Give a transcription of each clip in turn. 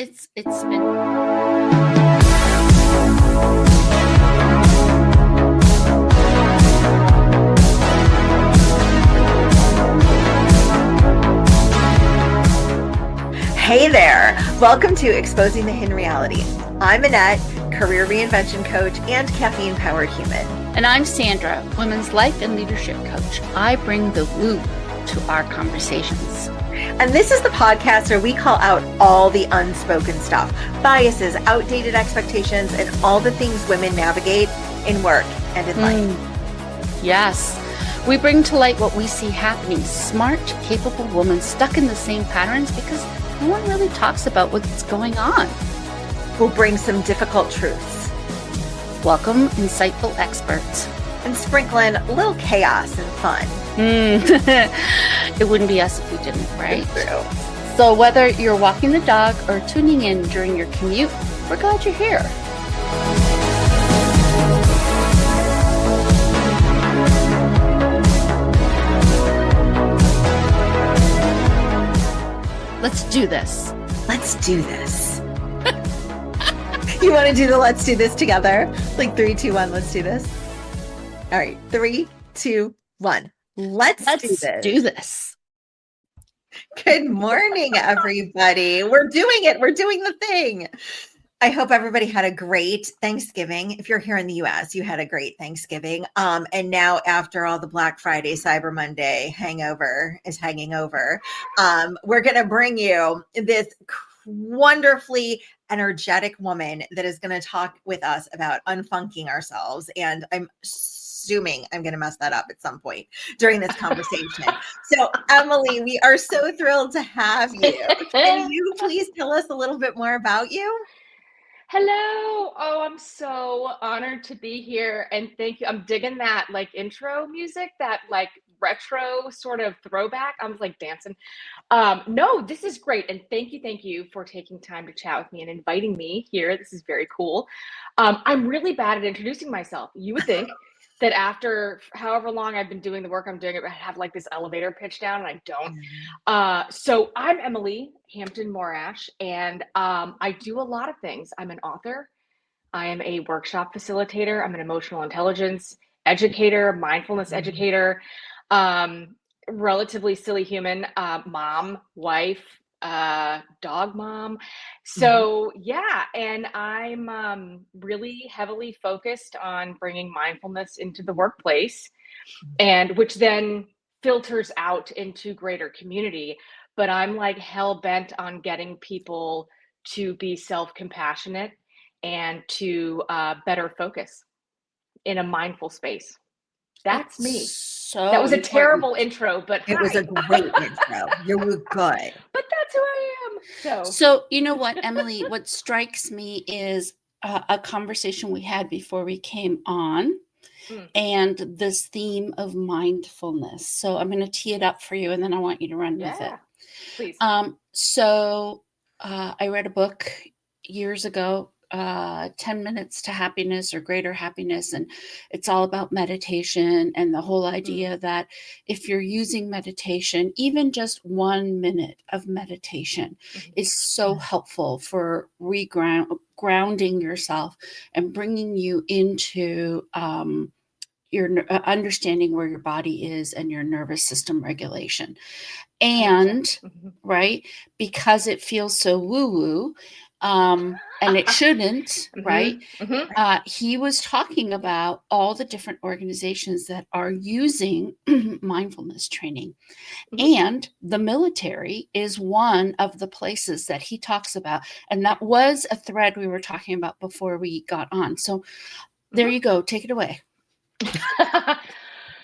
It's been Hey there! Welcome to Exposing the Hidden Reality. I'm Annette, career reinvention coach and caffeine-powered human. And I'm Sandra, women's life and leadership coach. I bring the woo to our conversations. And this is the podcast where we call out all the unspoken stuff, biases, outdated expectations, and all the things women navigate in work and in life. Yes. We bring to light what we see happening. Smart, capable women stuck in the same patterns because no one really talks about what's going on. We'll bring some difficult truths. Welcome, insightful experts. And sprinkle in a little chaos and fun. It wouldn't be us if we didn't, right? It's true. So whether you're walking the dog or tuning in during your commute, we're glad you're here. Let's do this. Let's do this. You want to do the let's do this together? Like 3, 2, 1, let's do this. All right, 3, 2, 1. Let's do this. Good morning, everybody. We're doing it. We're doing the thing. I hope everybody had a great Thanksgiving. If you're here in the US, you had a great Thanksgiving. And now after all the Black Friday, Cyber Monday hangover is hanging over, we're going to bring you this wonderfully energetic woman that is going to talk with us about unfunking ourselves. And I'm assuming I'm going to mess that up at some point during this conversation. So Emily, we are so thrilled to have you. Can you please tell us a little bit more about you? Hello. Oh, I'm so honored to be here. And thank you. I'm digging that like intro music, that like retro sort of throwback. I was like dancing. No, this is great. And thank you for taking time to chat with me and inviting me here. This is very cool. I'm really bad at introducing myself. You would think that after however long I've been doing the work I'm doing, I have like this elevator pitch down, and I don't. So I'm Emily Hampton Morash, and I do a lot of things. I'm an author. I am a workshop facilitator. I'm an emotional intelligence educator, mindfulness educator, relatively silly human, mom, wife, dog mom. So yeah, and I'm really heavily focused on bringing mindfulness into the workplace, and which then filters out into greater community. But I'm like hell bent on getting people to be self-compassionate and to better focus in a mindful space. That's me. So that was a important. terrible intro, but It was a great intro. You were good. But that's who I am. So you know what, Emily, what strikes me is a conversation we had before we came on and this theme of mindfulness. So I'm going to tee it up for you, and then I want you to run with it. Please. So I read a book years ago, 10 Minutes to Happiness or Greater Happiness. And it's all about meditation and the whole idea that if you're using meditation, even just 1 minute of meditation is so helpful for grounding yourself and bringing you into your understanding where your body is and your nervous system regulation. And right, because it feels so woo-woo, and it shouldn't, right? He was talking about all the different organizations that are using mindfulness training. And the military is one of the places that he talks about. And that was a thread we were talking about before we got on. So there you go. Take it away.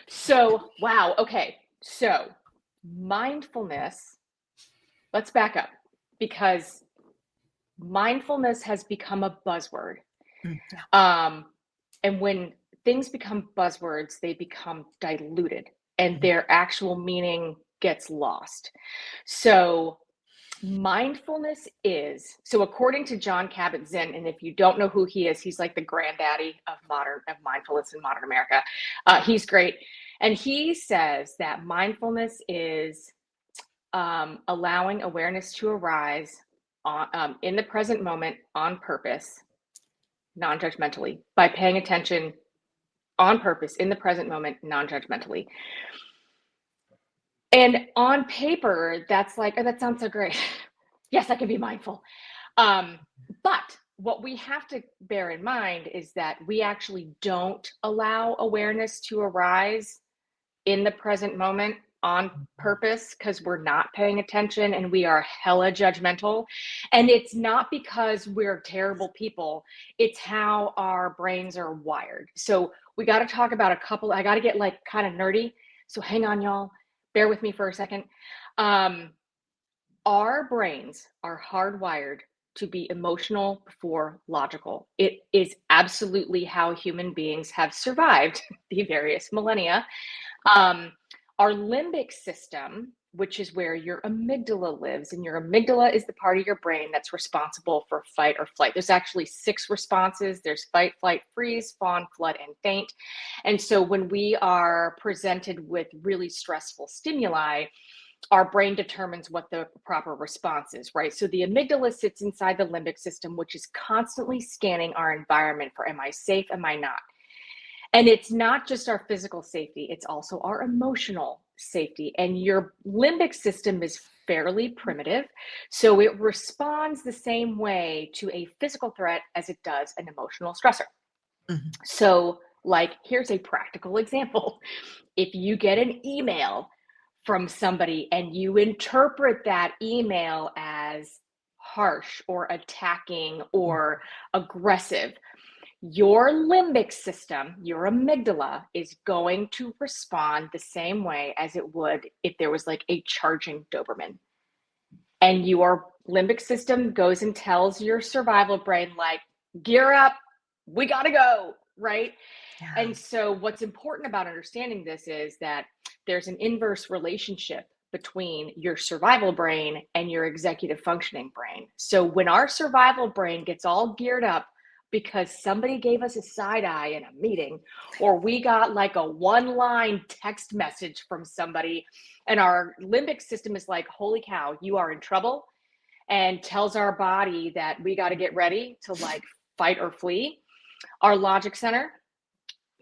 So, wow. Okay. So mindfulness, let's back up, because mindfulness has become a buzzword. And when things become buzzwords, they become diluted and their actual meaning gets lost. So mindfulness is, so according to John Kabat-Zinn, and if you don't know who he is, he's like the granddaddy of mindfulness in modern America. He's great. And he says that mindfulness is allowing awareness to arise in the present moment on purpose, non-judgmentally, by paying attention on purpose in the present moment, non-judgmentally. And on paper, that's like, oh, that sounds so great. Yes, I can be mindful. But what we have to bear in mind is that we actually don't allow awareness to arise in the present moment on purpose because we're not paying attention and we are hella judgmental. And it's not because we're terrible people, it's how our brains are wired. So we got to talk about a couple, I got to get like kind of nerdy. So hang on, y'all, bear with me for a second. Our brains are hardwired to be emotional before logical. It is absolutely how human beings have survived the various millennia. Our limbic system, which is where your amygdala lives, and your amygdala is the part of your brain that's responsible for fight or flight. There's actually 6 responses. There's fight, flight, freeze, fawn, flood, and faint. And so when we are presented with really stressful stimuli, our brain determines what the proper response is, right? So the amygdala sits inside the limbic system, which is constantly scanning our environment for, am I safe? Am I not? And it's not just our physical safety, it's also our emotional safety. And your limbic system is fairly primitive, so it responds the same way to a physical threat as it does an emotional stressor. Mm-hmm. So, like, here's a practical example. If you get an email from somebody and you interpret that email as harsh or attacking or aggressive, your limbic system, your amygdala, is going to respond the same way as it would if there was like a charging Doberman. And your limbic system goes and tells your survival brain, like, gear up, we gotta go, right? Yeah. And so what's important about understanding this is that there's an inverse relationship between your survival brain and your executive functioning brain. So when our survival brain gets all geared up because somebody gave us a side eye in a meeting, or we got like a 1-line text message from somebody, and our limbic system is like, holy cow, you are in trouble, and tells our body that we got to get ready to like fight or flee, our logic center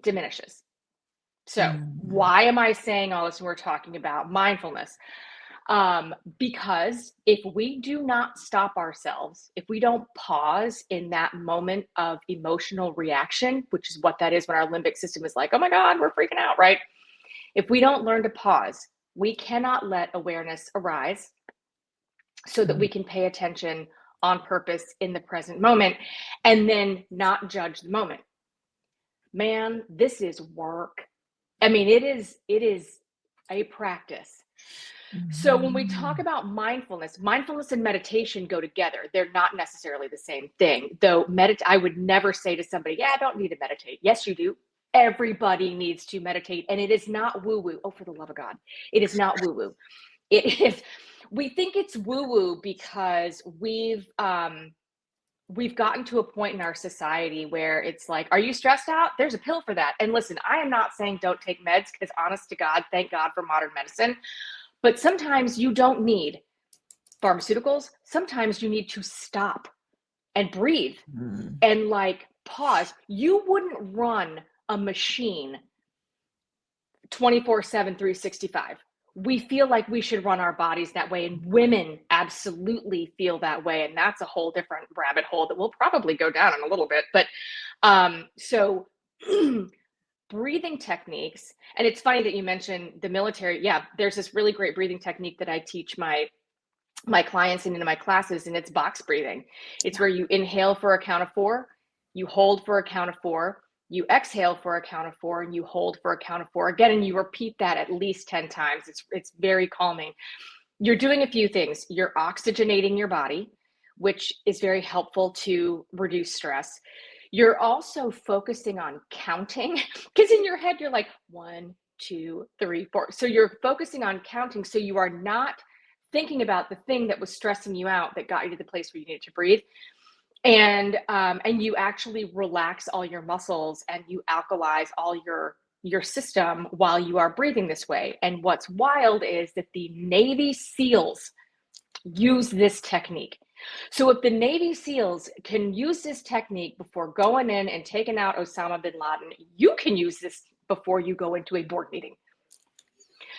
diminishes. So why am I saying all this when we're talking about mindfulness? Because if we do not stop ourselves, if we don't pause in that moment of emotional reaction, which is what that is when our limbic system is like, oh my God, we're freaking out, right? If we don't learn to pause, we cannot let awareness arise so that we can pay attention on purpose in the present moment and then not judge the moment. Man, this is work. I mean, it is a practice. So when we talk about mindfulness and meditation go together. They're not necessarily the same thing. Though I would never say to somebody, yeah, I don't need to meditate. Yes, you do. Everybody needs to meditate. And it is not woo-woo. Oh, for the love of God. It is not woo-woo. It is, we think it's woo-woo because we've gotten to a point in our society where it's like, are you stressed out? There's a pill for that. And listen, I am not saying don't take meds, because honest to God, thank God for modern medicine. But sometimes you don't need pharmaceuticals. Sometimes you need to stop and breathe and like pause. You wouldn't run a machine 24/7, 365. We feel like we should run our bodies that way, and women absolutely feel that way. And that's a whole different rabbit hole that we'll probably go down in a little bit. But so breathing techniques, and it's funny that you mentioned the military. Yeah, there's this really great breathing technique that I teach my clients and in my classes, and it's box breathing. It's where you inhale for a count of 4, you hold for a count of 4, you exhale for a count of 4, and you hold for a count of 4 again, and you repeat that at least 10 times. It's very calming. You're doing a few things. You're oxygenating your body, which is very helpful to reduce stress. You're also focusing on counting, because in your head, you're like 1, 2, 3, 4. So you're focusing on counting. So you are not thinking about the thing that was stressing you out that got you to the place where you needed to breathe. And you actually relax all your muscles and you alkalize all your system while you are breathing this way. And what's wild is that the Navy SEALs use this technique. So if the Navy SEALs can use this technique before going in and taking out Osama bin Laden, you can use this before you go into a board meeting.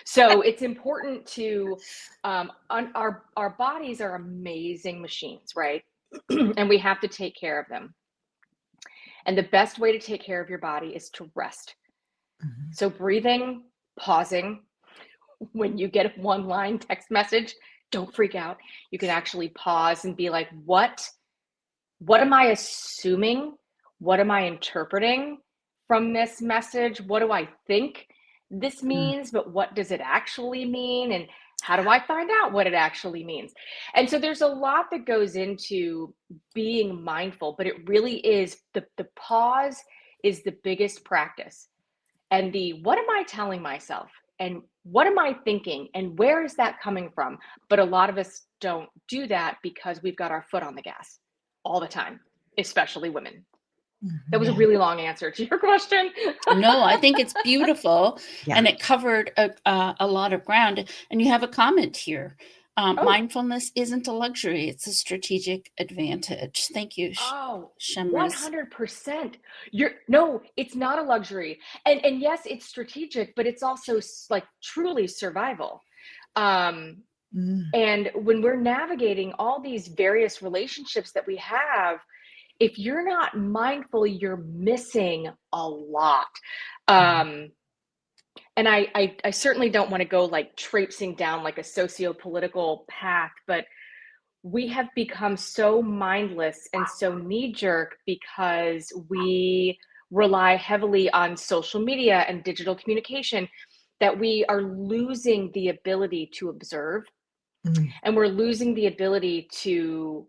So it's important to, our bodies are amazing machines, right? And we have to take care of them. And the best way to take care of your body is to rest. Mhm. So breathing, pausing. When you get a one-line text message, don't freak out. You can actually pause and be like, what am I assuming? What am I interpreting from this message? What do I think this means, but what does it actually mean? And how do I find out what it actually means? And so there's a lot that goes into being mindful, but it really is the pause is the biggest practice. And the what am I telling myself? And what am I thinking? And where is that coming from? But a lot of us don't do that because we've got our foot on the gas all the time, especially women. That was a really long answer to your question. No, I think it's beautiful. Yeah. And it covered a lot of ground. And you have a comment here. Mindfulness isn't a luxury. It's a strategic advantage. Thank you, Shemras. 100%. No, it's not a luxury. And yes, it's strategic, but it's also like truly survival. And when we're navigating all these various relationships that we have, if you're not mindful, you're missing a lot. And I certainly don't want to go like traipsing down like a socio-political path, but we have become so mindless and so knee-jerk because we rely heavily on social media and digital communication that we are losing the ability to observe, and we're losing the ability to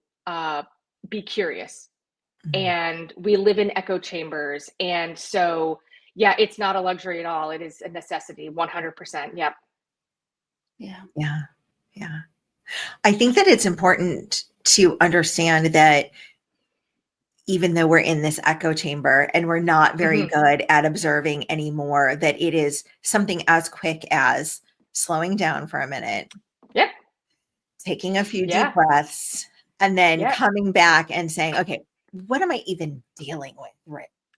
be curious. And we live in echo chambers. And so, yeah, it's not a luxury at all. It is a necessity, 100%. Yep. Yeah. I think that it's important to understand that even though we're in this echo chamber and we're not very good at observing anymore, that it is something as quick as slowing down for a minute. Yep. Taking a few deep breaths and then coming back and saying, okay, what am I even dealing with?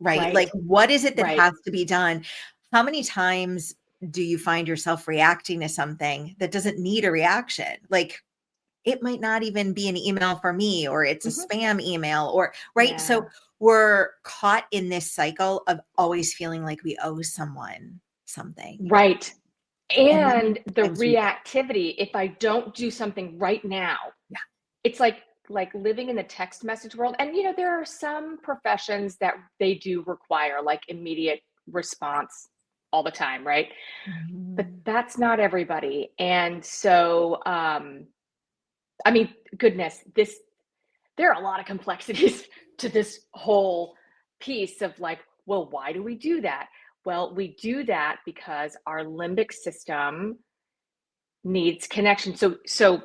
Right. Like, what is it that has to be done? How many times do you find yourself reacting to something that doesn't need a reaction? Like, it might not even be an email for me, or it's a spam email, or So we're caught in this cycle of always feeling like we owe someone something. Right. And the reactivity, if I don't do something right now, it's like living in the text message world. And, there are some professions that they do require like immediate response all the time, right? But that's not everybody. And so, I mean, goodness, there are a lot of complexities to this whole piece of like, well, why do we do that? Well, we do that because our limbic system needs connection. So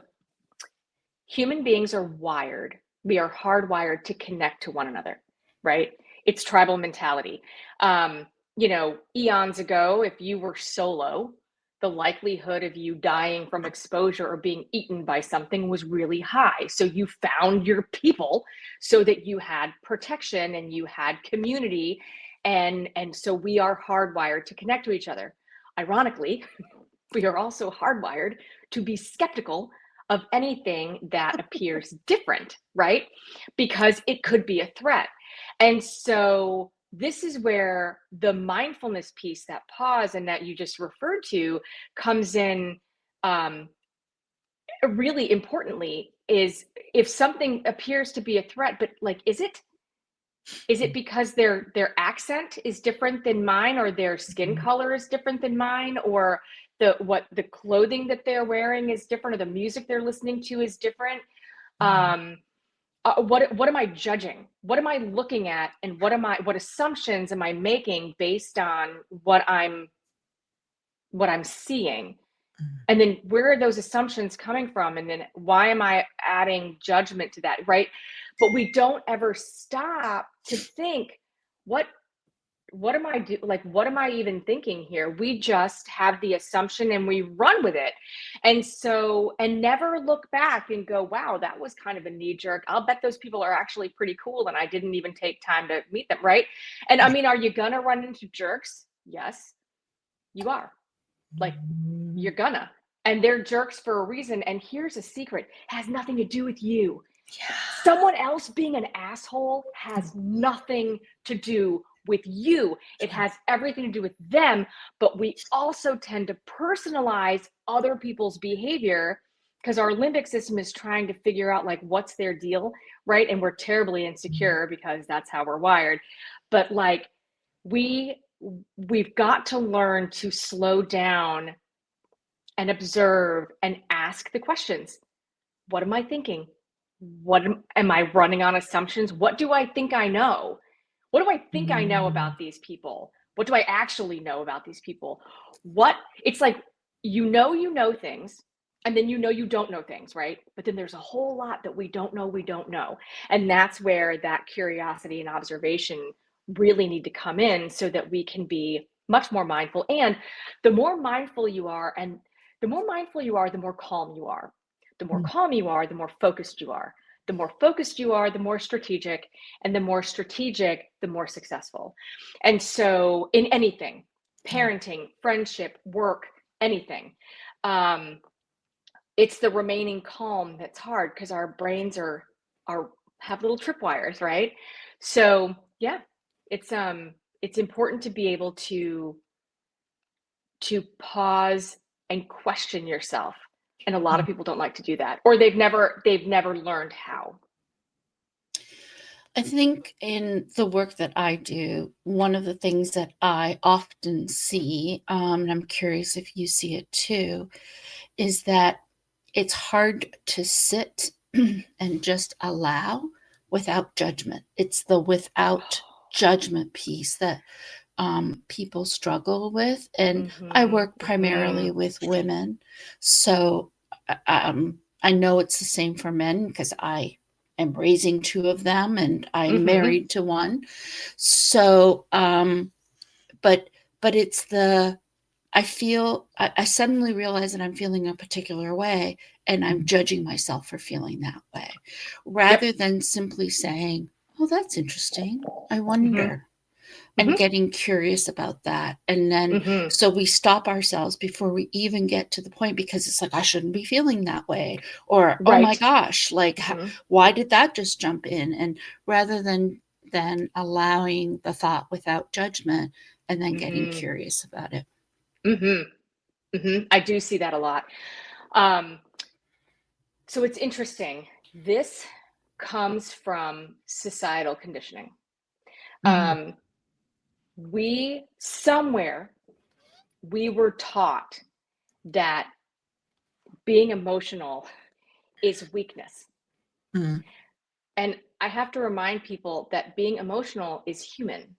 human beings are wired. We are hardwired to connect to one another, right? It's tribal mentality. Eons ago, if you were solo, the likelihood of you dying from exposure or being eaten by something was really high. So you found your people so that you had protection and you had community. And so we are hardwired to connect to each other. Ironically, we are also hardwired to be skeptical of anything that appears different, right? Because it could be a threat. And so this is where the mindfulness piece, that pause and that you just referred to, comes in really importantly. Is if something appears to be a threat, but like, is it because their accent is different than mine, or their skin color is different than mine, or the clothing that they're wearing is different, or the music they're listening to is different? What am I judging? What am I looking at? And what assumptions am I making based on what I'm seeing? And then where are those assumptions coming from? And then why am I adding judgment to that? Right. But we don't ever stop to think, what what am I what am I even thinking here? We just have the assumption and we run with it. And so, and never look back and go, wow, that was kind of a knee jerk. I'll bet those people are actually pretty cool and I didn't even take time to meet them, right? And I mean, are you gonna run into jerks? Yes, you are. Like, you're gonna. And they're jerks for a reason. And here's a secret, it has nothing to do with you. Yeah. Someone else being an asshole has nothing to do with you. It has everything to do with them. But we also tend to personalize other people's behavior because our limbic system is trying to figure out like what's their deal, right? And we're terribly insecure because that's how we're wired. But like we've got to learn to slow down and observe and ask the questions. What am I thinking? What am I running on assumptions? What do I think I know? What do I think I know about these people? What do I actually know about these people? It's like, you know things, and then you don't know things, right? But then there's a whole lot that we don't know. And that's where that curiosity and observation really need to come in so that we can be much more mindful. And the more mindful you are, the more calm you are. The more calm you are, the more focused you are. The more focused you are, the more strategic, and the more strategic, the more successful. And so in anything, parenting, friendship, work, anything, it's the remaining calm that's hard because our brains have little tripwires, right? So yeah, it's important to be able to pause and question yourself. And a lot of people don't like to do that, or they've never learned how. I think in the work that I do, one of the things that I often see, and I'm curious if you see it too, is that it's hard to sit and just allow without judgment. It's the without judgment piece that people struggle with. And I work primarily with women. So I know it's the same for men because I am raising two of them and I'm married to one. So, but it's I suddenly realize that I'm feeling a particular way and I'm judging myself for feeling that way rather than simply saying, oh, that's interesting. I wonder. And getting curious about that. And then, so we stop ourselves before we even get to the point because it's like, I shouldn't be feeling that way. Or, oh my gosh, like, why did that just jump in? And rather than allowing the thought without judgment and then getting curious about it. I do see that a lot. So it's interesting. This comes from societal conditioning. We were taught that being emotional is weakness. And I have to remind people that being emotional is human.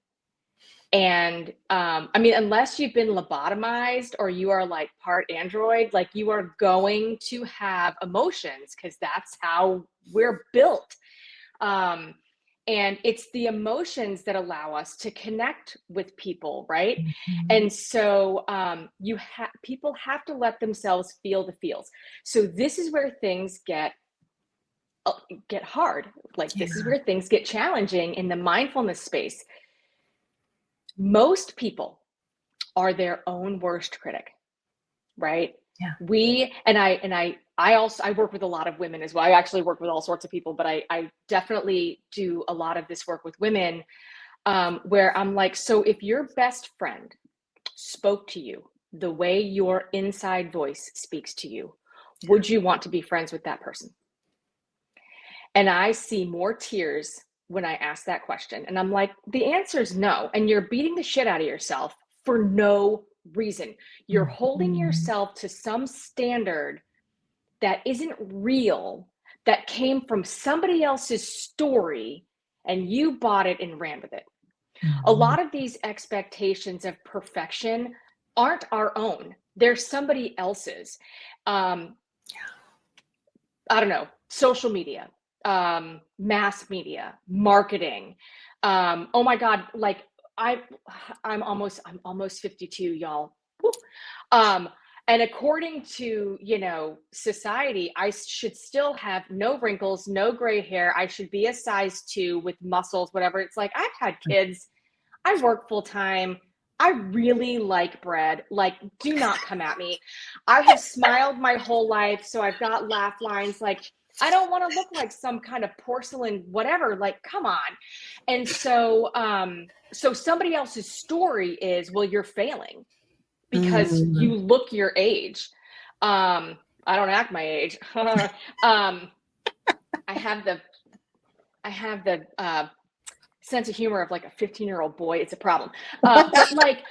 And I mean, unless you've been lobotomized or you are like part android, like you are going to have emotions because that's how we're built. And it's the emotions that allow us to connect with people, right? And so people have to let themselves feel the feels. So this is where things get hard. Like this is where things get challenging in the mindfulness space. Most people are their own worst critic, right? I work with a lot of women as well. I actually work with all sorts of people, but I definitely do a lot of this work with women where I'm like, so if your best friend spoke to you the way your inside voice speaks to you, would you want to be friends with that person? And I see more tears when I ask that question. And I'm like, the answer is no. And you're beating the shit out of yourself for no reason. You're holding yourself to some standard that isn't real, that came from somebody else's story, and you bought it and ran with it. A lot of these expectations of perfection aren't our own. They're somebody else's. I don't know, social media, mass media, marketing. Oh my God, like I'm almost 52, y'all. Woo. And according to, society, I should still have no wrinkles, no gray hair. I should be a size 2 with muscles, whatever. It's like, I've had kids. I work full time. I really like bread. Like, do not come at me. I have smiled my whole life, so I've got laugh lines. Like, I don't want to look like some kind of porcelain, whatever. Like, come on. And so, so somebody else's story is, well, you're failing because you look your age. I don't act my age. I have the sense of humor of like a 15-year-old boy. It's a problem. But like,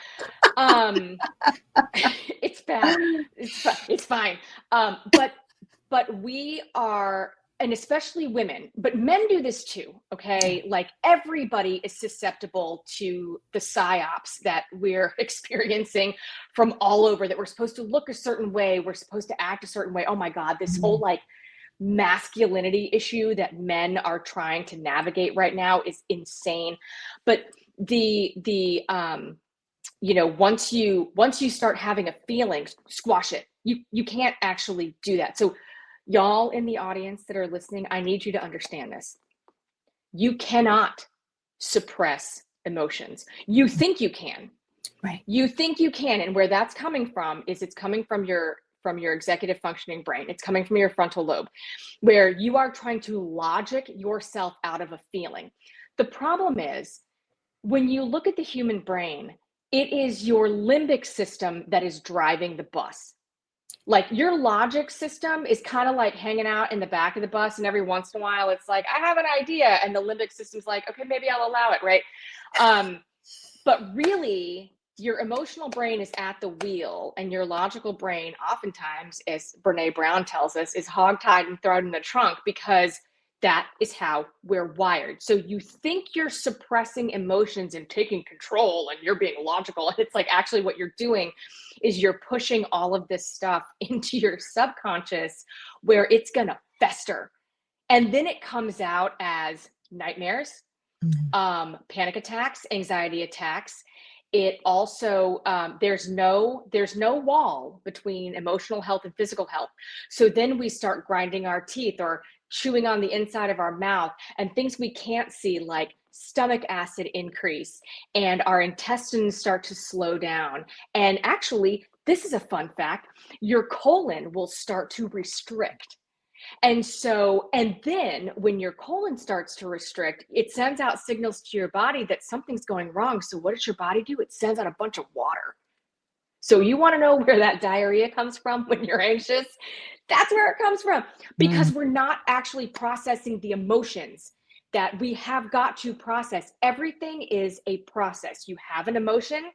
it's bad. It's fine. But we are, and especially women, but men do this too, okay? Like everybody is susceptible to the psyops that we're experiencing from all over, that we're supposed to look a certain way, we're supposed to act a certain way. Oh my God, this whole like masculinity issue that men are trying to navigate right now is insane. But once you start having a feeling, squash it. You can't actually do that. So y'all in the audience that are listening, I need you to understand this. You cannot suppress emotions. You think you can. Right. You think you can. And where that's coming from is it's coming from your executive functioning brain. It's coming from your frontal lobe, where you are trying to logic yourself out of a feeling. The problem is, when you look at the human brain, it is your limbic system that is driving the bus. Like your logic system is kind of like hanging out in the back of the bus, and every once in a while it's like, I have an idea, and the limbic system's like, okay, maybe I'll allow it, right? But really, your emotional brain is at the wheel, and your logical brain, oftentimes, as Brene Brown tells us, is hogtied and thrown in the trunk, because that is how we're wired. So you think you're suppressing emotions and taking control and you're being logical. And it's like, actually what you're doing is you're pushing all of this stuff into your subconscious, where it's going to fester. And then it comes out as nightmares, panic attacks, anxiety attacks. It also, there's no wall between emotional health and physical health. So then we start grinding our teeth or chewing on the inside of our mouth, and things we can't see, like stomach acid increase, and our intestines start to slow down. And actually, this is a fun fact, your colon will start to restrict. And then when your colon starts to restrict, it sends out signals to your body that something's going wrong. So what does your body do? It sends out a bunch of water. So you want to know where that diarrhea comes from when you're anxious? That's where it comes from, because we're not actually processing the emotions that we have got to process. Everything is a process. You have an emotion,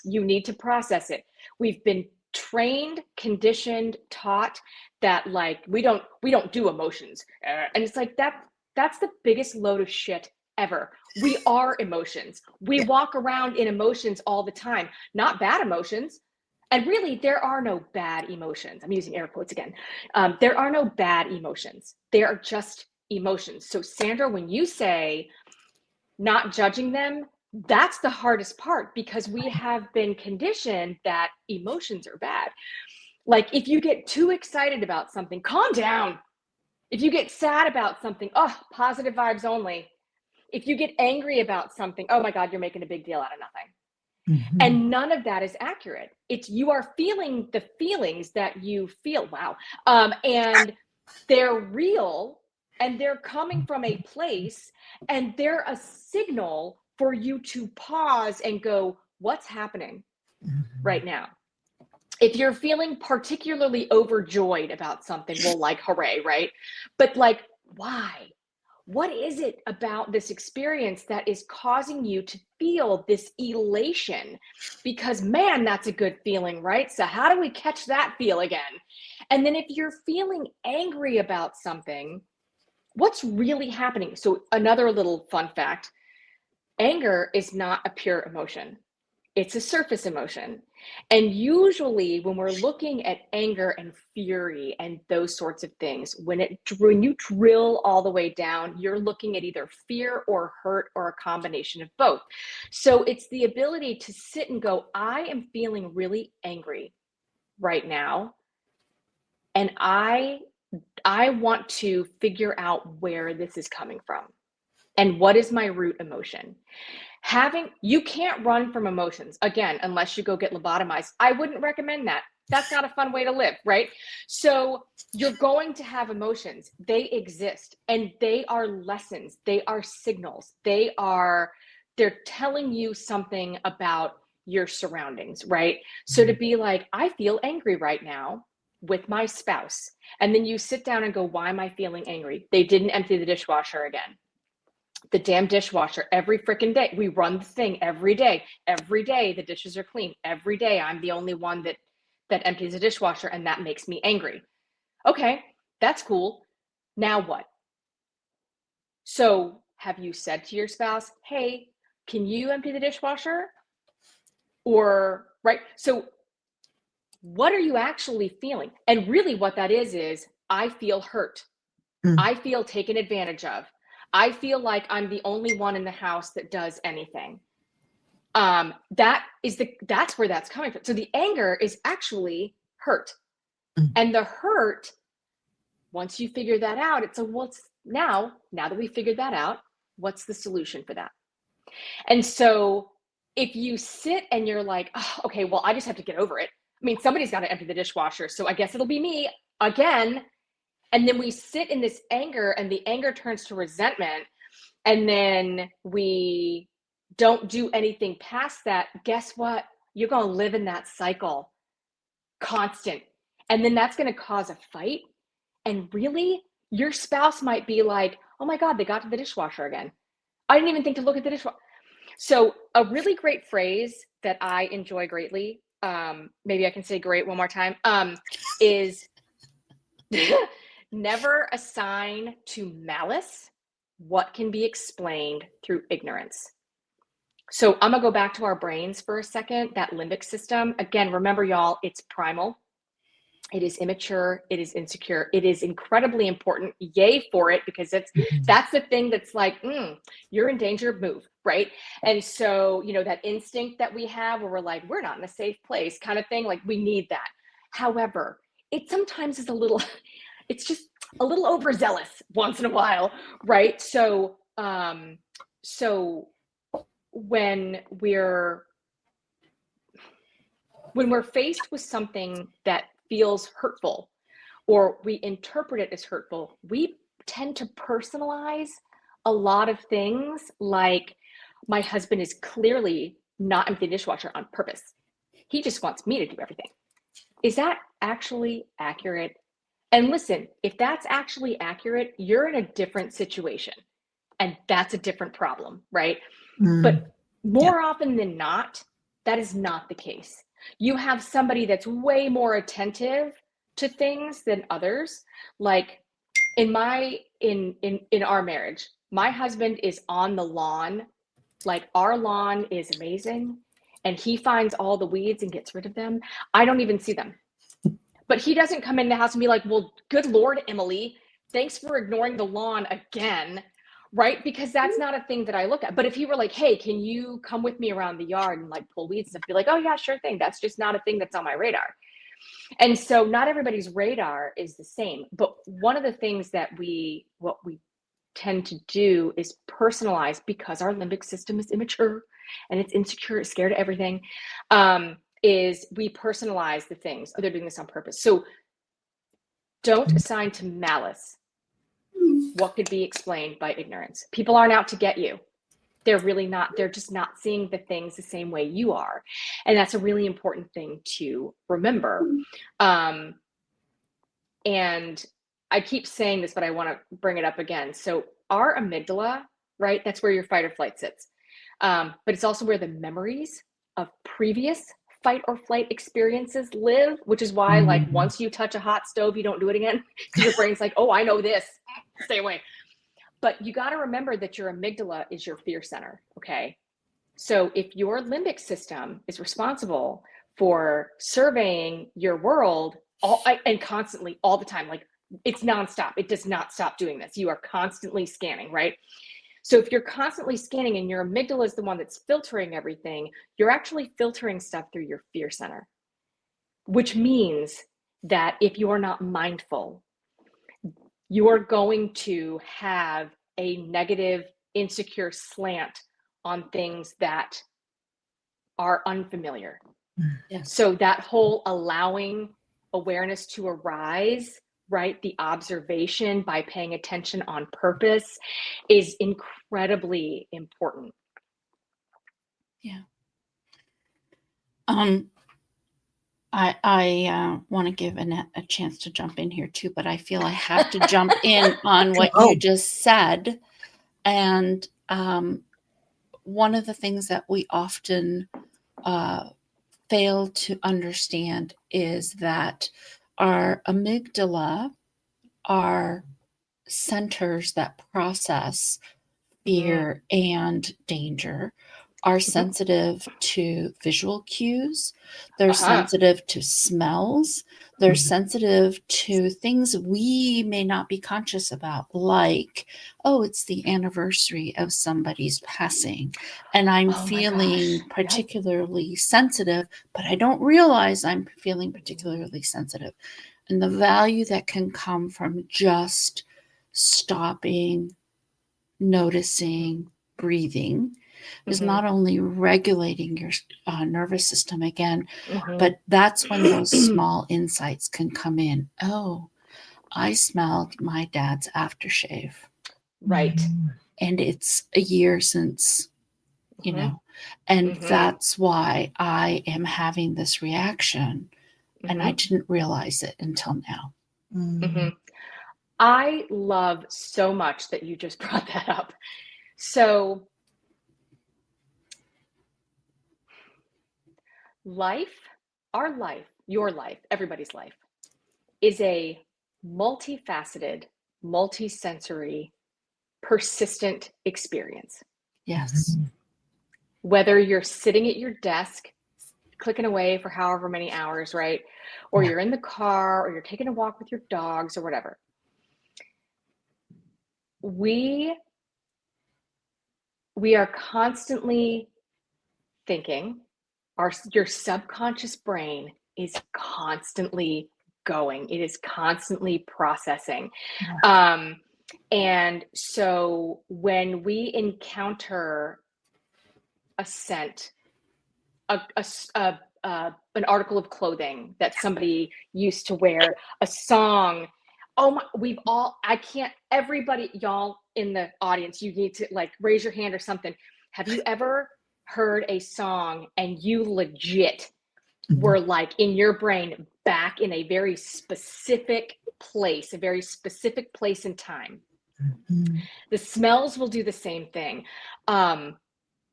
you need to process it. We've been trained, conditioned, taught that like we don't do emotions, and it's like that's the biggest load of shit ever. We are emotions. We walk around in emotions all the time, not bad emotions. And really, there are no bad emotions. I'm using air quotes again. There are no bad emotions. They are just emotions. So Sandra, when you say not judging them, that's the hardest part, because we have been conditioned that emotions are bad. Like if you get too excited about something, calm down. If you get sad about something, oh, positive vibes only. If you get angry about something, oh my God, you're making a big deal out of nothing. And none of that is accurate. It's you are feeling the feelings that you feel. Wow. And they're real, and they're coming from a place, and they're a signal for you to pause and go, what's happening right now? If you're feeling particularly overjoyed about something, well, like, hooray, right? But like, why? What is it about this experience that is causing you to feel this elation? Because man, that's a good feeling, right? So how do we catch that feel again? And then if you're feeling angry about something, what's really happening? So another little fun fact, anger is not a pure emotion. It's a surface emotion. And usually when we're looking at anger and fury and those sorts of things, when you drill all the way down, you're looking at either fear or hurt or a combination of both. So it's the ability to sit and go, I am feeling really angry right now. And I want to figure out where this is coming from and what is my root emotion. You can't run from emotions, again, unless you go get lobotomized. I wouldn't recommend that. That's not a fun way to live, right? So you're going to have emotions. They exist, and they are lessons. They are signals. They're telling you something about your surroundings, right? So to be like, I feel angry right now with my spouse. And then you sit down and go, why am I feeling angry? They didn't empty the dishwasher again. The damn dishwasher every freaking day. We run the thing every day. Every day the dishes are clean. Every day I'm the only one that empties the dishwasher, and that makes me angry. Okay, that's cool. Now what? So have you said to your spouse, hey, can you empty the dishwasher? Or, right? So what are you actually feeling? And really what that is I feel hurt. I feel taken advantage of. I feel like I'm the only one in the house that does anything. That's where that's coming from. So the anger is actually hurt. And the hurt, once you figure that out, it's now that we figured that out, what's the solution for that? And so if you sit and you're like, oh, okay, well, I just have to get over it. I mean, somebody's got to empty the dishwasher, so I guess it'll be me again. And then we sit in this anger, and the anger turns to resentment. And then we don't do anything past that. Guess what? You're going to live in that cycle, constant. And then that's going to cause a fight. And really, your spouse might be like, oh my God, they got to the dishwasher again. I didn't even think to look at the dishwasher. So a really great phrase that I enjoy greatly, maybe I can say great one more time, is never assign to malice what can be explained through ignorance. So I'm gonna go back to our brains for a second, that limbic system. Again, remember y'all, it's primal. It is immature, it is insecure, it is incredibly important. Yay for it, because that's the thing that's like, you're in danger, move, right? And so, that instinct that we have where we're like, we're not in a safe place kind of thing, like we need that. However, it sometimes is it's just a little overzealous once in a while, right? So, when we're faced with something that feels hurtful, or we interpret it as hurtful, we tend to personalize a lot of things, like my husband is clearly not emptying the dishwasher on purpose. He just wants me to do everything. Is that actually accurate? And listen, if that's actually accurate, you're in a different situation, and that's a different problem, right? But more often than not, that is not the case. You have somebody that's way more attentive to things than others. Like in our marriage, my husband is on the lawn. Like, our lawn is amazing, and he finds all the weeds and gets rid of them. I don't even see them. But he doesn't come in the house and be like, well, good Lord, Emily, thanks for ignoring the lawn again, right? Because that's not a thing that I look at. But if he were like, hey, can you come with me around the yard and like pull weeds and stuff, be like, oh yeah, sure thing. That's just not a thing that's on my radar. And so not everybody's radar is the same. But one of the things that what we tend to do is personalize, because our limbic system is immature and it's insecure, it's scared of everything. Is we personalize the things. Oh, they're doing this on purpose. So don't assign to malice what could be explained by ignorance. People aren't out to get you. They're really not. They're just not seeing the things the same way you are. And that's a really important thing to remember. And I keep saying this, but I want to bring it up again. So our amygdala, right? That's where your fight or flight sits. But it's also where the memories of previous fight or flight experiences live, which is why like once you touch a hot stove, you don't do it again, because your brain's like, oh, I know this, stay away. But you got to remember that your amygdala is your fear center, okay? So if your limbic system is responsible for surveying your world and constantly all the time, like it's nonstop, it does not stop doing this. You are constantly scanning, right? So if you're constantly scanning and your amygdala is the one that's filtering everything, you're actually filtering stuff through your fear center, which means that if you are not mindful, you are going to have a negative, insecure slant on things that are unfamiliar. Yes. So that whole allowing awareness to arise, right? The observation by paying attention on purpose is incredibly important. Yeah. I want to give Annette a chance to jump in here too, but I feel I have to jump in on what you just said. And one of the things that we often fail to understand is that our amygdala are centers that process fear and danger, are sensitive to visual cues. They're sensitive to smells. They're sensitive to things we may not be conscious about, like, oh, it's the anniversary of somebody's passing, and I'm feeling particularly sensitive, but I don't realize I'm feeling particularly sensitive. And the value that can come from just stopping, noticing, breathing is not only regulating your nervous system again, but that's when those small insights can come in. Oh, I smelled my dad's aftershave. Right. And it's a year since, you know, and that's why I am having this reaction. And I didn't realize it until now. I love so much that you just brought that up. So life, our life, your life, everybody's life is a multifaceted, multisensory, persistent experience. Yes. Whether you're sitting at your desk, clicking away for however many hours, right? Or you're in the car, or you're taking a walk with your dogs or whatever. We are constantly thinking. Your subconscious brain is constantly going. It is constantly processing. And so when we encounter a scent, an article of clothing that somebody used to wear, a song, everybody, y'all in the audience, you need to like raise your hand or something. Have you ever heard a song and you legit were like in your brain back in a very specific place in time? The smells will do the same thing.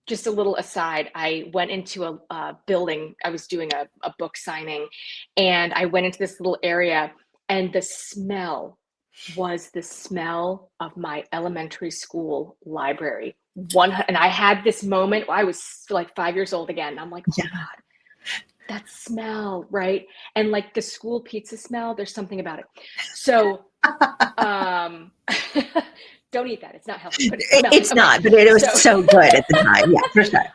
Just a little aside, I went into a building. I was doing a book signing, and I went into this little area, and the smell was the smell of my elementary school library. And I had this moment. I was like 5 years old again. I'm like, oh my God, that smell, right? And like the school pizza smell, there's something about it. So, don't eat that. It's not healthy. But it's not, but it was so good at the time. Yeah, for sure.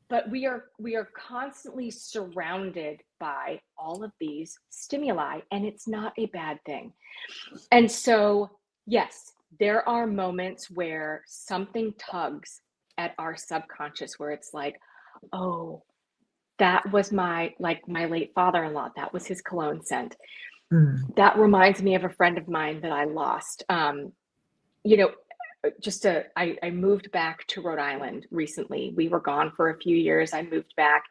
But we are constantly surrounded by all of these stimuli, and it's not a bad thing. And so, yes, there are moments where something tugs at our subconscious, where it's like, oh, that was my late father-in-law. That was his cologne scent. That reminds me of a friend of mine that I lost. You know, I moved back to Rhode Island recently. We were gone for a few years. I moved back.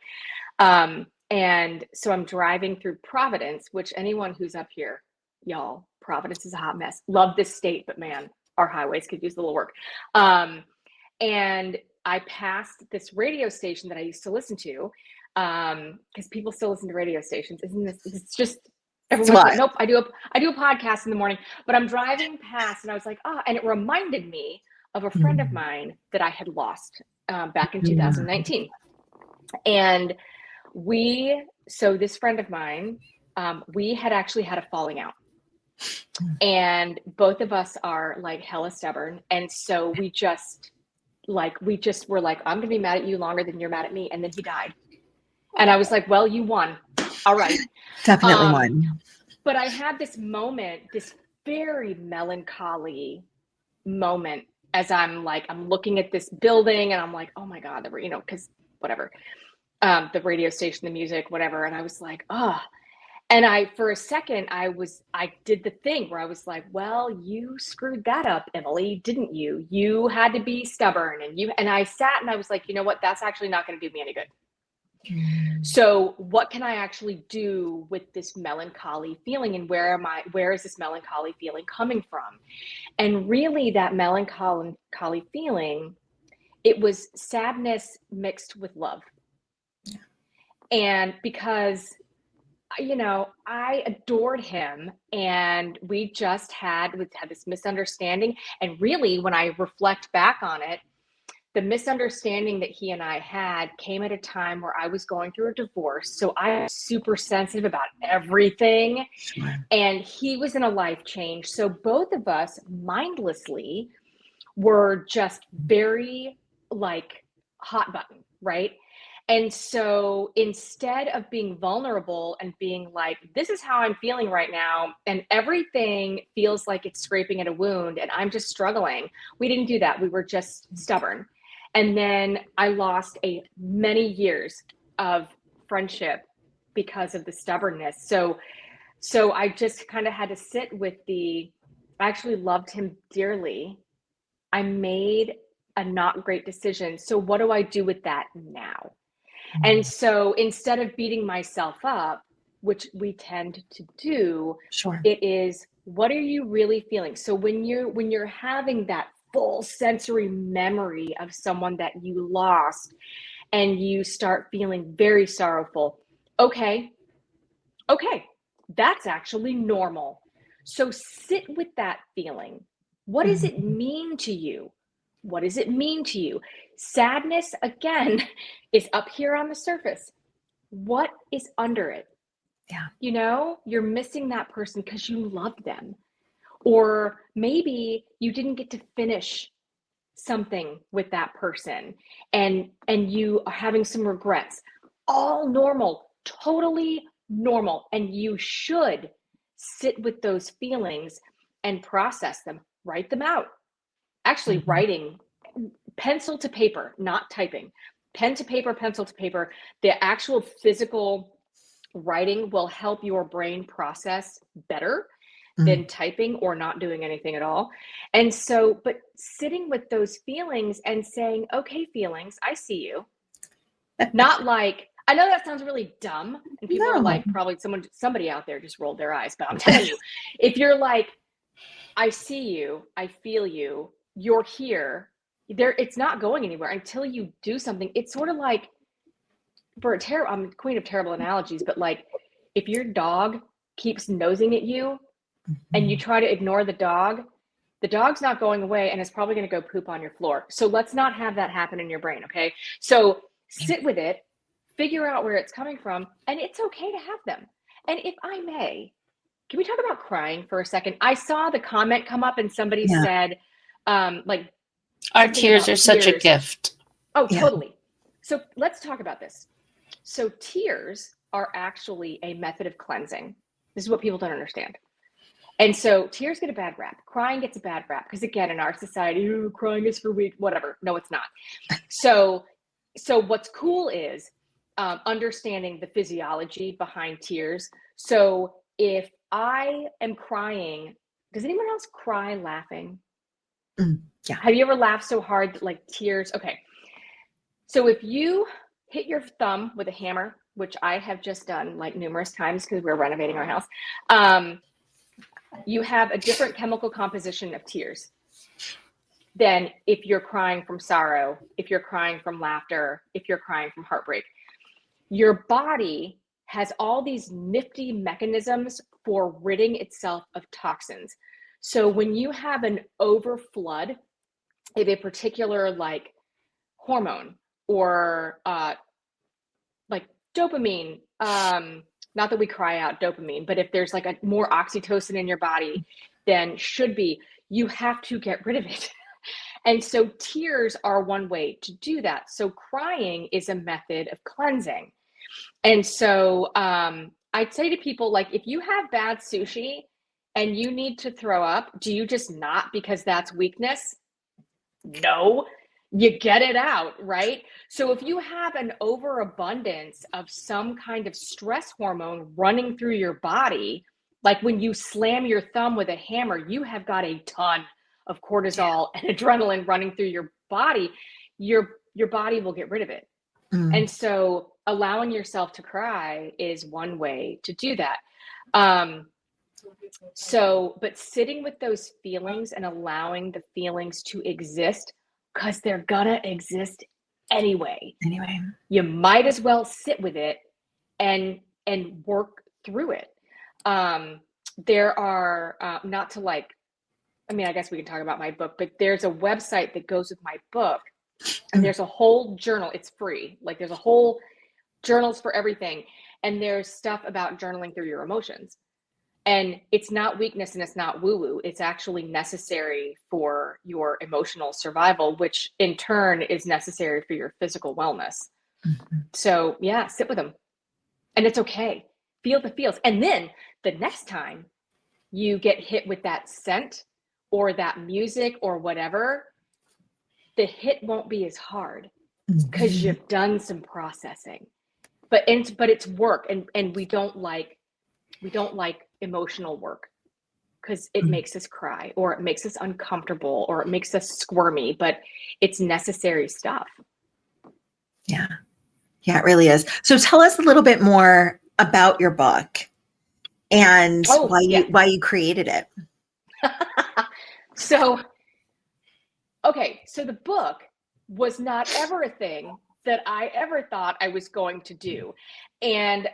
And so I'm driving through Providence, which anyone who's up here, y'all, Providence is a hot mess. Love this state, but man, our highways could use a little work. And I passed this radio station that I used to listen to, because people still listen to radio stations. Isn't this, it's just, everyone's like, nope, I do a podcast in the morning. But I'm driving past and I was like, and it reminded me of a friend of mine that I had lost back in 2019. And so this friend of mine, we had actually had a falling out. And both of us are like hella stubborn. And so we just were like, I'm gonna be mad at you longer than you're mad at me. And then he died. And I was like, well, you won. All right. Definitely won. But I had this moment, this very melancholy moment as I'm looking at this building and I'm like, oh my God, because whatever, the radio station, the music, whatever. And I was like, oh. And for a second, I did the thing where I was like, well, you screwed that up, Emily, didn't you? You had to be stubborn. And I sat and I was like, you know what? That's actually not going to do me any good. So what can I actually do with this melancholy feeling, and where is this melancholy feeling coming from? And really that melancholy feeling, it was sadness mixed with love. Yeah. And because I adored him, and we just had this misunderstanding. And really, when I reflect back on it, the misunderstanding that he and I had came at a time where I was going through a divorce. So I was super sensitive about everything. Sure. And he was in a life change. So both of us mindlessly were just very hot button, right? And so instead of being vulnerable and being like, this is how I'm feeling right now, and everything feels like it's scraping at a wound and I'm just struggling, we didn't do that. We were just stubborn. And then I lost many years of friendship because of the stubbornness. So I just kind of had to sit with I actually loved him dearly. I made a not great decision. So what do I do with that now? And so instead of beating myself up, which we tend to do, sure, it is, what are you really feeling? So when you're having that full sensory memory of someone that you lost and you start feeling very sorrowful, okay, that's actually normal. So sit with that feeling. What does it mean to you? What does it mean to you? Sadness, again, is up here on the surface. What is under it? Yeah. You're missing that person because you love them. Or maybe you didn't get to finish something with that person and you are having some regrets. All normal, totally normal. And you should sit with those feelings and process them, write them out. Actually, writing, pencil to paper, not typing, pen to paper, pencil to paper. The actual physical writing will help your brain process better than typing or not doing anything at all. And so, but sitting with those feelings and saying, okay, feelings, I see you. Not like, I know that sounds really dumb, and people are like, probably somebody out there just rolled their eyes, but I'm telling you, if you're like, I see you, I feel you, you're here, it's not going anywhere until you do something. It's sort of like, I'm queen of terrible analogies, but like if your dog keeps nosing at you and you try to ignore the dog's not going away and it's probably going to go poop on your floor. So let's not have that happen in your brain. Okay. So sit with it, figure out where it's coming from, and it's okay to have them. And if I may, can we talk about crying for a second? I saw the comment come up and somebody said, our tears are such a gift. Oh, totally. So let's talk about this. So tears are actually a method of cleansing. This is what people don't understand. And so tears get a bad rap. Crying gets a bad rap because, again, in our society, crying is for weak, whatever. No, it's not. So what's cool is understanding the physiology behind tears. So if I am crying, does anyone else cry laughing? Yeah. Have you ever laughed so hard that like tears? Okay. So if you hit your thumb with a hammer, which I have just done like numerous times because we're renovating our house, you have a different chemical composition of tears than if you're crying from sorrow, if you're crying from laughter, if you're crying from heartbreak. Your body has all these nifty mechanisms for ridding itself of toxins. So when you have an overflood if a particular like hormone or like dopamine, not that we cry out dopamine, but if there's like a more oxytocin in your body than should be, you have to get rid of it. And so tears are one way to do that. So crying is a method of cleansing. And so I'd say to people, like, if you have bad sushi and you need to throw up, do you just not because that's weakness? No, you get it out, right? So if you have an overabundance of some kind of stress hormone running through your body, like when you slam your thumb with a hammer, you have got a ton of cortisol and adrenaline running through your body, your body will get rid of it. And so allowing yourself to cry is one way to do that. But sitting with those feelings and allowing the feelings to exist, because they're gonna exist anyway. You might as well sit with it and work through it. There are not to like, I mean, I guess we can talk about my book, but there's a website that goes with my book, and there's a whole journal. It's free. Like there's a whole journals for everything, and there's stuff about journaling through your emotions. And it's not weakness and it's not woo-woo. It's actually necessary for your emotional survival, which in turn is necessary for your physical wellness. So yeah, sit with them. And it's okay. Feel the feels. And then the next time you get hit with that scent or that music or whatever, the hit won't be as hard because you've done some processing. But it's work, and we don't like emotional work because it makes us cry or it makes us uncomfortable or it makes us squirmy, but it's necessary stuff. Yeah, it really is. So tell us a little bit more about your book and why you created it. So the book was not ever a thing that I ever thought I was going to do. And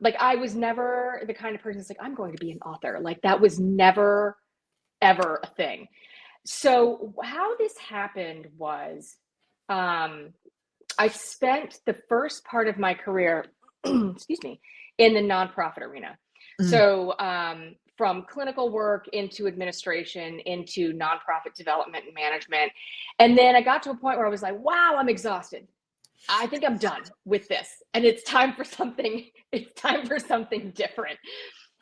like I was never the kind of person that's like, I'm going to be an author. Like that was never, ever a thing. So how this happened was I spent the first part of my career, excuse me, in the nonprofit arena. So from clinical work into administration, into nonprofit development and management. And then I got to a point where I was like, wow, I'm exhausted. I think I'm done with this. And it's time for something different.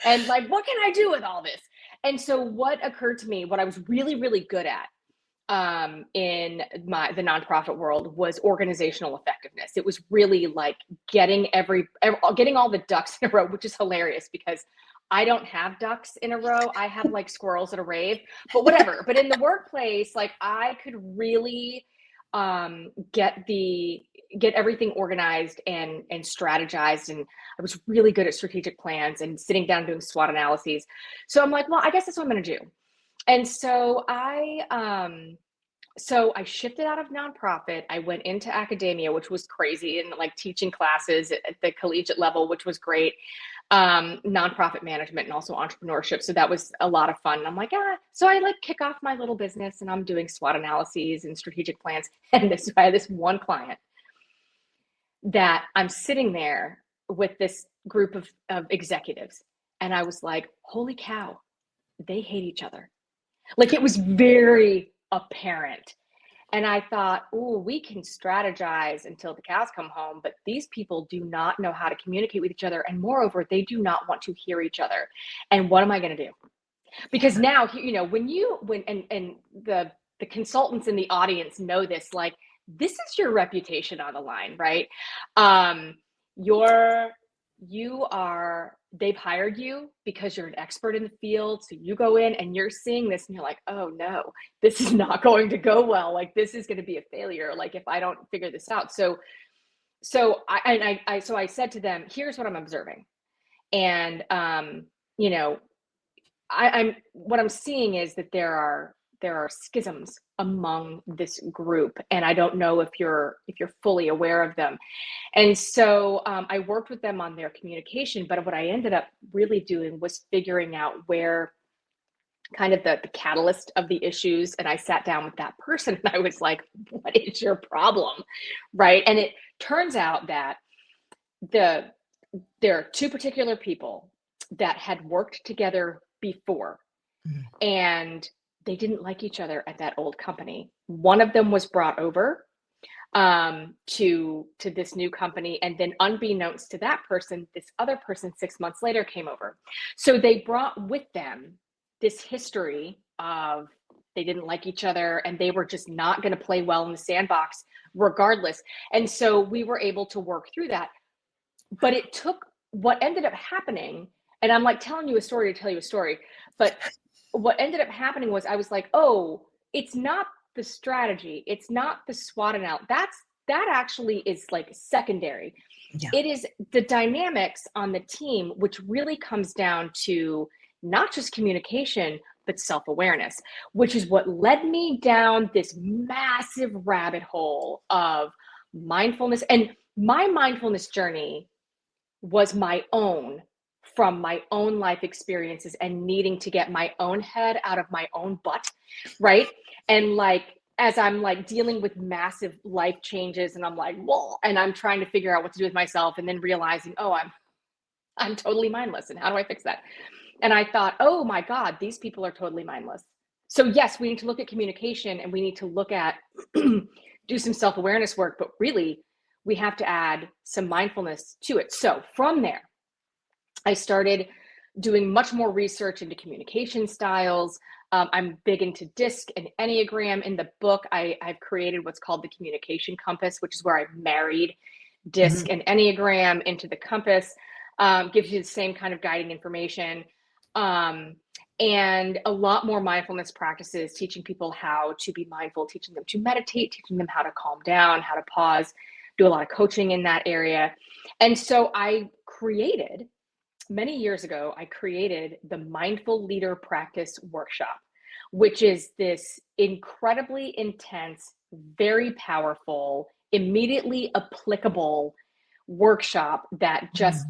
And like, what can I do with all this? And so what occurred to me, what I was really, really good at in the nonprofit world was organizational effectiveness. It was really like getting all the ducks in a row, which is hilarious because I don't have ducks in a row. I have like squirrels at a rave, but whatever. But in the workplace, like I could really get everything organized and strategized. And I was really good at strategic plans and sitting down doing SWOT analyses. So I'm like, well, I guess that's what I'm going to do. And so I shifted out of nonprofit. I went into academia, which was crazy, and like teaching classes at the collegiate level, which was great. Nonprofit management and also entrepreneurship. So that was a lot of fun. And I'm like, so I like kick off my little business and I'm doing SWOT analyses and strategic plans. And I had this one client that I'm sitting there with this group of executives. And I was like, holy cow, they hate each other. Like it was very apparent. And I thought, we can strategize until the cows come home, but these people do not know how to communicate with each other. And moreover, they do not want to hear each other. And what am I going to do? Because now, when the consultants in the audience know this, like, this is your reputation on the line, right? They've hired you because you're an expert in the field. So you go in and you're seeing this and you're like, oh no, this is not going to go well. Like this is going to be a failure. Like if I don't figure this out. So I said to them, here's what I'm observing. And, what I'm seeing is that there are schisms among this group, and I don't know if you're fully aware of them. And so I worked with them on their communication, but what I ended up really doing was figuring out where kind of the catalyst of the issues. And I sat down with that person and I was like, what is your problem? Right. And it turns out that there are two particular people that had worked together before, and they didn't like each other at that old company. One of them was brought over to this new company, and then unbeknownst to that person, this other person 6 months later came over. So they brought with them this history of they didn't like each other and they were just not going to play well in the sandbox regardless. And so we were able to work through that. But it took what ended up happening, and I'm like telling you a story to tell you a story, but what ended up happening was I was like, oh, it's not the strategy, it's not the SWOT analysis. That actually is like secondary. Yeah. It is the dynamics on the team, which really comes down to not just communication, but self-awareness, which is what led me down this massive rabbit hole of mindfulness. And my mindfulness journey was my own, from my own life experiences and needing to get my own head out of my own butt, right? And like, as I'm like dealing with massive life changes and I'm like, whoa, and I'm trying to figure out what to do with myself, and then realizing, oh, I'm totally mindless, and how do I fix that? And I thought, oh my God, these people are totally mindless. So yes, we need to look at communication and we need to look at, do some self-awareness work, but really we have to add some mindfulness to it. So from there, I started doing much more research into communication styles. I'm big into DISC and Enneagram. In the book, I've created what's called the communication compass, which is where I've married DISC and Enneagram into the compass. Gives you the same kind of guiding information. And a lot more mindfulness practices, teaching people how to be mindful, teaching them to meditate, teaching them how to calm down, how to pause, do a lot of coaching in that area. And so many years ago, I created the Mindful Leader Practice Workshop, which is this incredibly intense, very powerful, immediately applicable workshop that just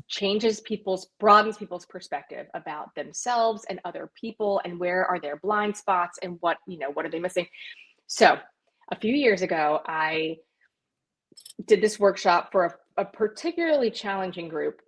broadens people's perspective about themselves and other people, and where are their blind spots and what are they missing. So a few years ago, I did this workshop for a particularly challenging group.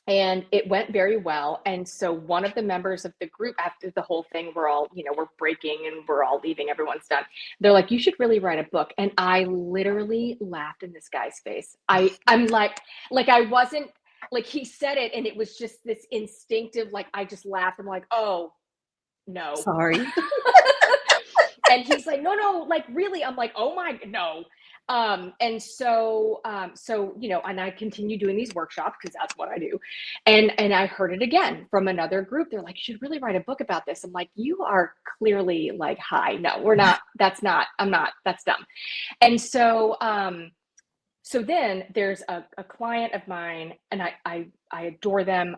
And it went very well. And so one of the members of the group, after the whole thing, we're all, we're breaking and we're all leaving, everyone's done. They're like, you should really write a book. And I literally laughed in this guy's face. I'm like I wasn't like, he said it and it was just this instinctive, like, I just laughed. I'm like, oh no. Sorry. And he's like, no, like really? I'm like, oh my, no. And so, and I continue doing these workshops because that's what I do. And I heard it again from another group. They're like, you should really write a book about this. I'm like, you are clearly like high. No, we're not. That's dumb. And so, so then there's a client of mine, and I adore them.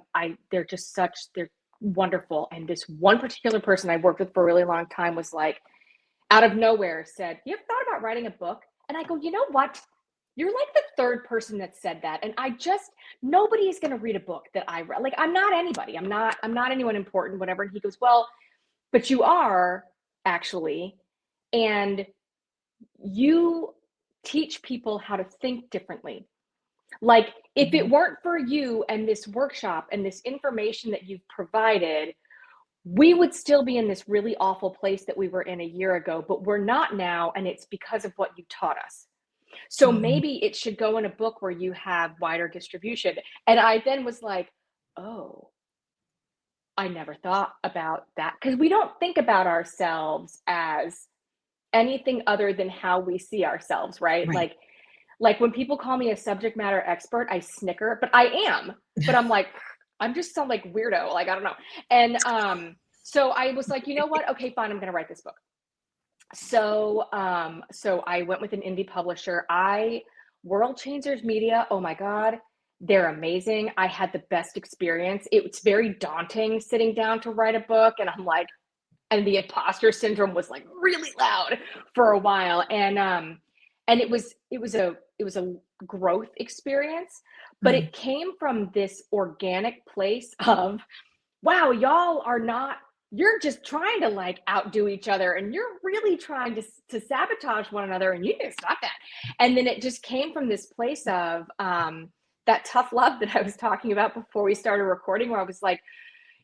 They're wonderful. And this one particular person I worked with for a really long time was like, out of nowhere said, you ever thought about writing a book? And I go, you know what? You're like the third person that said that. And nobody is going to read a book that I read. Like, I'm not anybody. I'm not anyone important, whatever. And he goes, well, but you are actually. And you teach people how to think differently. Like, if it weren't for you and this workshop and this information that you've provided, we would still be in this really awful place that we were in a year ago, but we're not now. And it's because of what you taught us. So maybe it should go in a book where you have wider distribution. And I then was like, oh, I never thought about that. Because we don't think about ourselves as anything other than how we see ourselves, right? Like when people call me a subject matter expert, I snicker, but I am. But I'm like, I'm just some like weirdo, like, I don't know. And so I was like, you know what? Okay, fine, I'm going to write this book. So I went with an indie publisher. World Changers Media, oh my God, they're amazing. I had the best experience. It's very daunting sitting down to write a book. And I'm like, and the imposter syndrome was like really loud for a while. And it was a growth experience, but it came from this organic place of wow, y'all are not, you're just trying to like outdo each other, and you're really trying to sabotage one another, and you need to stop that. And then it just came from this place of that tough love that I was talking about before we started recording, where I was like,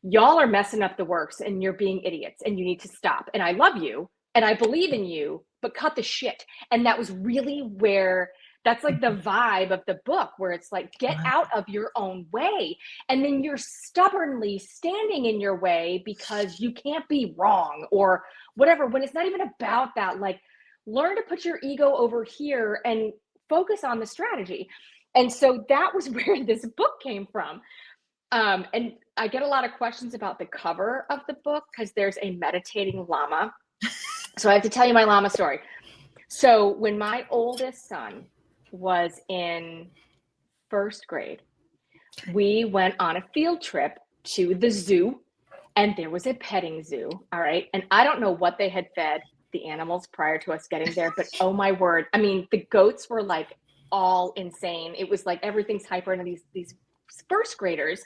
y'all are messing up the works and you're being idiots and you need to stop. And I love you and I believe in you, but cut the shit. And that was really where, that's like the vibe of the book, where it's like, get out of your own way. And then you're stubbornly standing in your way because you can't be wrong or whatever, when it's not even about that. Like, learn to put your ego over here and focus on the strategy. And so that was where this book came from. And I get a lot of questions about the cover of the book because there's a meditating llama. So I have to tell you my llama story. So when my oldest son was in first grade, we went on a field trip to the zoo, and there was a petting zoo. All right. And I don't know what they had fed the animals prior to us getting there, but oh my word. I mean, the goats were like all insane. It was like everything's hyper, and these first graders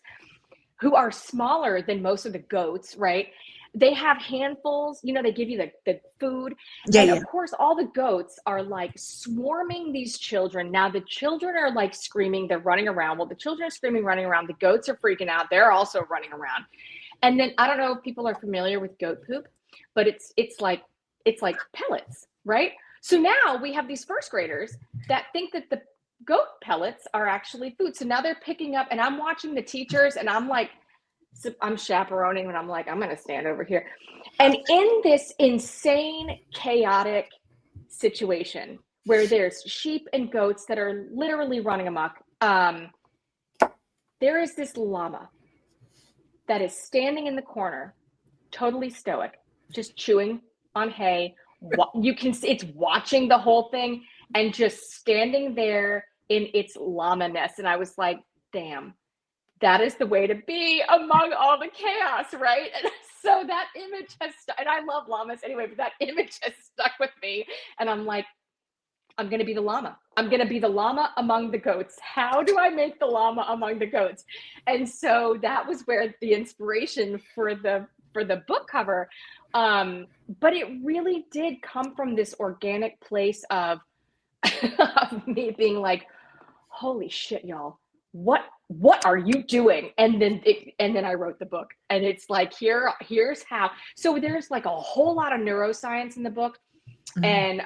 who are smaller than most of the goats, right? They have handfuls, you know, they give you the food. Yeah, and yeah. of course, all the goats are like swarming these children. Now the children are like screaming, they're running around. Well, the children are screaming, running around. The goats are freaking out. They're also running around. And then I don't know if people are familiar with goat poop, but it's like pellets, right? So now we have these first graders that think that the goat pellets are actually food. So now they're picking up, and I'm watching the teachers, and I'm like, I'm chaperoning, and I'm like, I'm going to stand over here. And in this insane, chaotic situation where there's sheep and goats that are literally running amok, there is this llama that is standing in the corner, totally stoic, just chewing on hay. You can see it's watching the whole thing and just standing there in its llama-ness. And I was like, damn, that is the way to be among all the chaos, right? And so that image has stuck, and I love llamas anyway, but that image has stuck with me. And I'm like, I'm going to be the llama. I'm going to be the llama among the goats. How do I make the llama among the goats? And so that was where the inspiration for the book cover. But it really did come from this organic place of me being like, holy shit, y'all, what are you doing? And then I wrote the book, and it's like, here's how. So there's like a whole lot of neuroscience in the book, and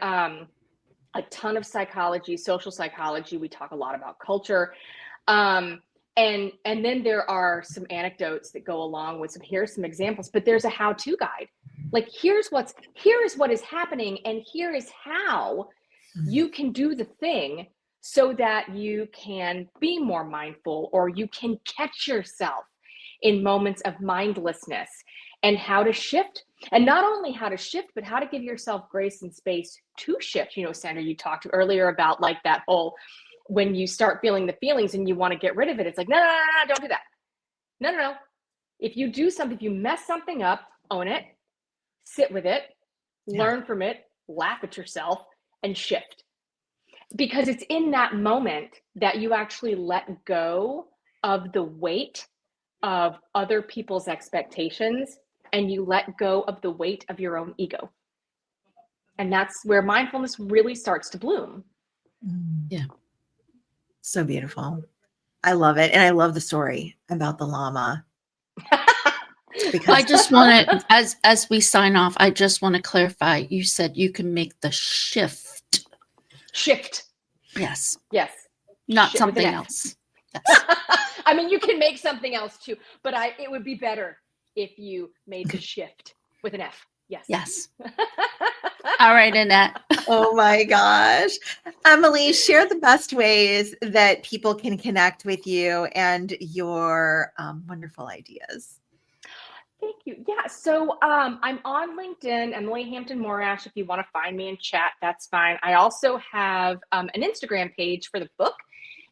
a ton of psychology, social psychology. We talk a lot about culture. And then there are some anecdotes that go along with here's some examples, but there's a how-to guide. Like, here is what is happening, and here is how you can do the thing so that you can be more mindful, or you can catch yourself in moments of mindlessness, and how to shift. And not only how to shift, but how to give yourself grace and space to shift. You know, Sandra, you talked earlier about like that whole, when you start feeling the feelings and you want to get rid of it, it's like, no, don't do that. No. If you do something, if you mess something up, own it, sit with it, learn from it, laugh at yourself, and shift. Because it's in that moment that you actually let go of the weight of other people's expectations, and you let go of the weight of your own ego. And that's where mindfulness really starts to bloom. Yeah. So beautiful. I love it. And I love the story about the llama. I just want to, as we sign off, I just want to clarify, you said you can make the shift. Shift. Yes. Shift Not something else. Yes. I mean, you can make something else too, but it would be better if you made the shift with an F. Yes. All right, Annette. Oh my gosh. Emily, share the best ways that people can connect with you and your wonderful ideas. Thank you. Yeah. So I'm on LinkedIn, Emily Hampton Morash. If you want to find me and chat, that's fine. I also have an Instagram page for the book.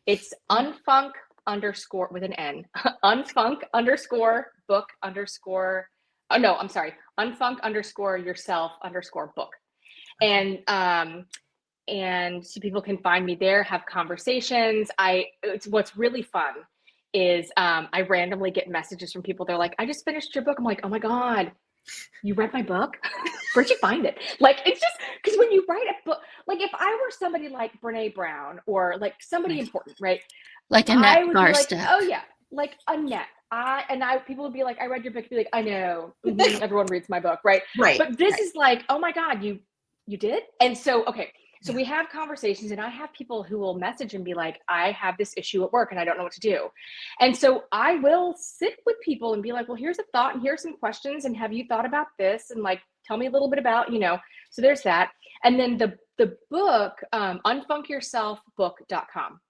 It's unfunk underscore with an N, unfunk underscore book underscore. Oh, no, I'm sorry. Unfunk underscore yourself underscore book. And so people can find me there, have conversations. It's what's really fun is I randomly get messages from people. They're like, I just finished your book. I'm like, oh my God, you read my book? Where'd you find it? Like, it's just because when you write a book, like if I were somebody like Brene Brown or like somebody important, right? Like I Annette would be like, Garsteck. oh yeah, like Annette. People would be like, I read your book. Be like, I know, everyone reads my book, right? Right. But this is like, oh my God, you did? And so, okay, so we have conversations, and I have people who will message and be like, I have this issue at work and I don't know what to do. And so I will sit with people and be like, well, here's a thought and here's some questions, and have you thought about this? And like, tell me a little bit about, so there's that. And then the book, unfunkyourselfbook.com.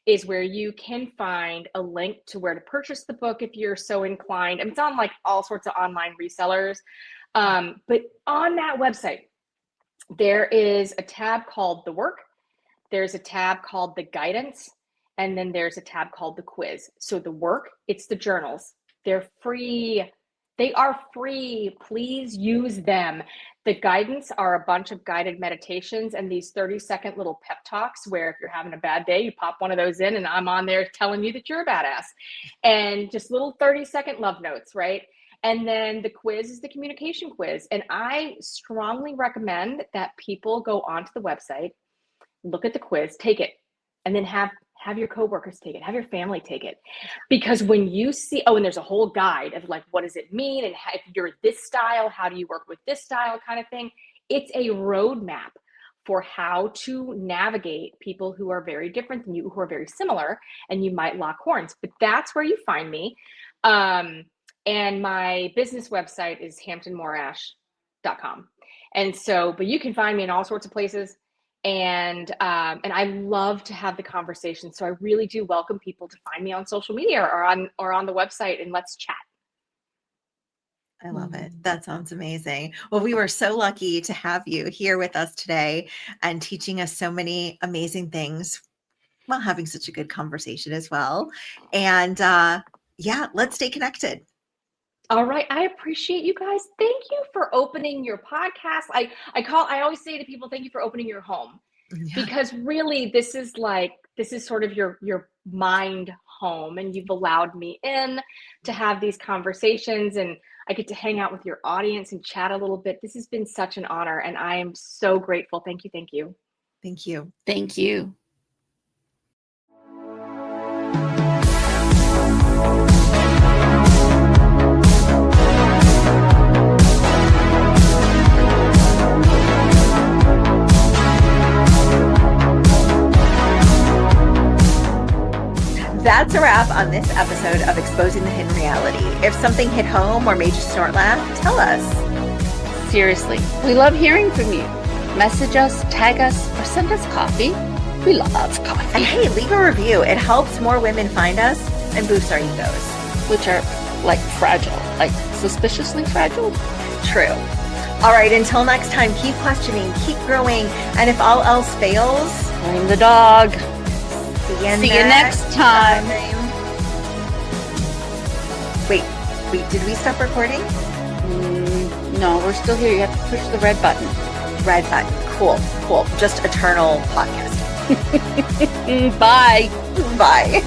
is where you can find a link to where to purchase the book if you're so inclined. And it's on like all sorts of online resellers. But on that website, there is a tab called the work. There's a tab called the guidance. And then there's a tab called the quiz. So the work, it's the journals. They're free. They are free. Please use them. The guidance are a bunch of guided meditations and these 30-second little pep talks where if you're having a bad day, you pop one of those in and I'm on there telling you that you're a badass. And just little 30-second love notes, right? And then the quiz is the communication quiz. And I strongly recommend that people go onto the website, look at the quiz, take it, and then have your coworkers take it, have your family take it. Because when you see, and there's a whole guide of like, what does it mean? And if you're this style, how do you work with this style kind of thing? It's a roadmap for how to navigate people who are very different than you, who are very similar, and you might lock horns. But that's where you find me. And my business website is hamptonmorash.com. And so, but you can find me in all sorts of places. And I love to have the conversation. So I really do welcome people to find me on social media or on the website, and let's chat. I love it. That sounds amazing. Well, we were so lucky to have you here with us today and teaching us so many amazing things while having such a good conversation as well. And let's stay connected. All right. I appreciate you guys. Thank you for opening your podcast. I always say to people, thank you for opening your home, because really this is sort of your mind home, and you've allowed me in to have these conversations, and I get to hang out with your audience and chat a little bit. This has been such an honor, and I am so grateful. Thank you. Thank you. Thank you. Thank you. That's a wrap on this episode of Exposing the Hidden Reality. If something hit home or made you snort laugh, tell us. Seriously, we love hearing from you. Message us, tag us, or send us coffee. We love coffee. And hey, leave a review. It helps more women find us and boosts our egos. Which are like fragile, like suspiciously fragile. True. All right, until next time, keep questioning, keep growing, and if all else fails, blame the dog. See you next time. Wait, did we stop recording? No, we're still here. You have to push the red button. Red button. Cool. Just eternal podcast. Bye. Bye.